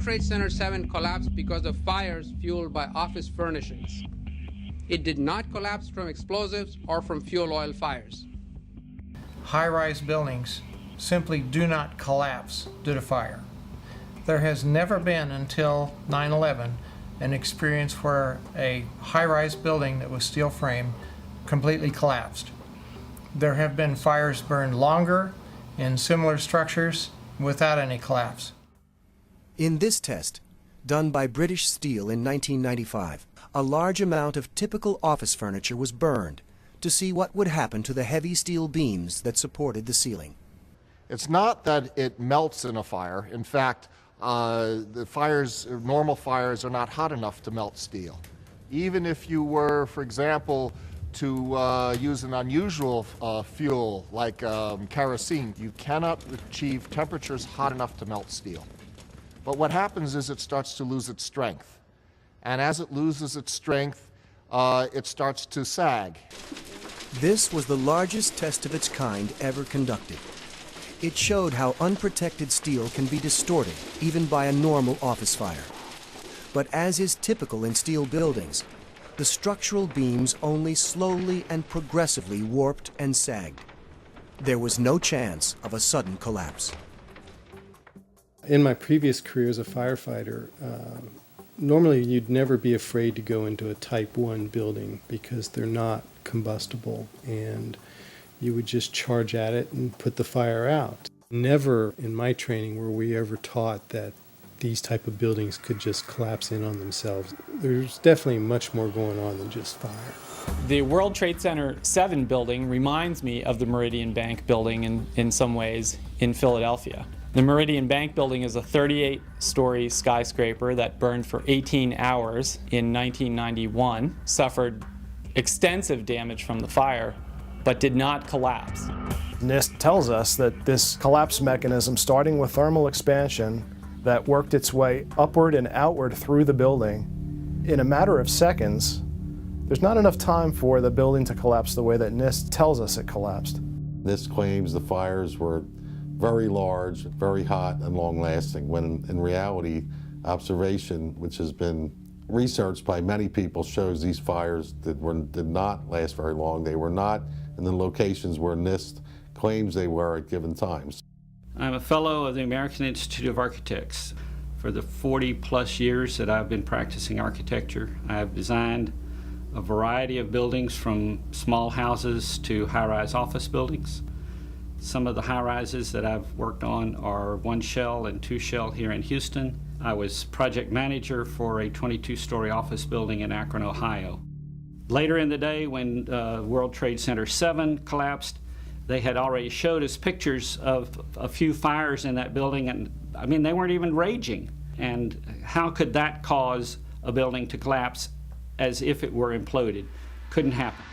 Trade Center 7 collapsed because of fires fueled by office furnishings. It did not collapse from explosives or from fuel oil fires. High-rise buildings simply do not collapse due to fire. There has never been until 9/11 an experience where a high-rise building that was steel frame completely collapsed. There have been fires burned longer in similar structures without any collapse. In this test, done by British Steel in 1995, a large amount of typical office furniture was burned to see what would happen to the heavy steel beams that supported the ceiling. It's not that it melts in a fire. In fact, normal fires are not hot enough to melt steel. Even if you were, for example, to use an unusual fuel like kerosene, you cannot achieve temperatures hot enough to melt steel. But what happens is it starts to lose its strength. And as it loses its strength, it starts to sag. This was the largest test of its kind ever conducted. It showed how unprotected steel can be distorted, even by a normal office fire. But as is typical in steel buildings, the structural beams only slowly and progressively warped and sagged. There was no chance of a sudden collapse. In my previous career as a firefighter, normally you'd never be afraid to go into a Type 1 building because they're not combustible, and you would just charge at it and put the fire out. Never in my training were we ever taught that these type of buildings could just collapse in on themselves. There's definitely much more going on than just fire. The World Trade Center 7 building reminds me of the Meridian Bank building in some ways in Philadelphia. The Meridian Bank building is a 38-story skyscraper that burned for 18 hours in 1991, suffered extensive damage from the fire, but did not collapse. NIST tells us that this collapse mechanism, starting with thermal expansion, that worked its way upward and outward through the building, in a matter of seconds, there's not enough time for the building to collapse the way that NIST tells us it collapsed. NIST claims the fires were very large, very hot, and long-lasting, when in reality, observation, which has been researched by many people, shows these fires did not last very long. They were not in the locations where NIST claims they were at given times. I'm a fellow of the American Institute of Architects. For the 40-plus years that I've been practicing architecture, I have designed a variety of buildings from small houses to high-rise office buildings. Some of the high-rises that I've worked on are 1 shell and 2 shell here in Houston. I was project manager for a 22-story office building in Akron, Ohio. Later in the day, when World Trade Center 7 collapsed, they had already showed us pictures of a few fires in that building, and I mean, they weren't even raging. And how could that cause a building to collapse as if it were imploded? Couldn't happen.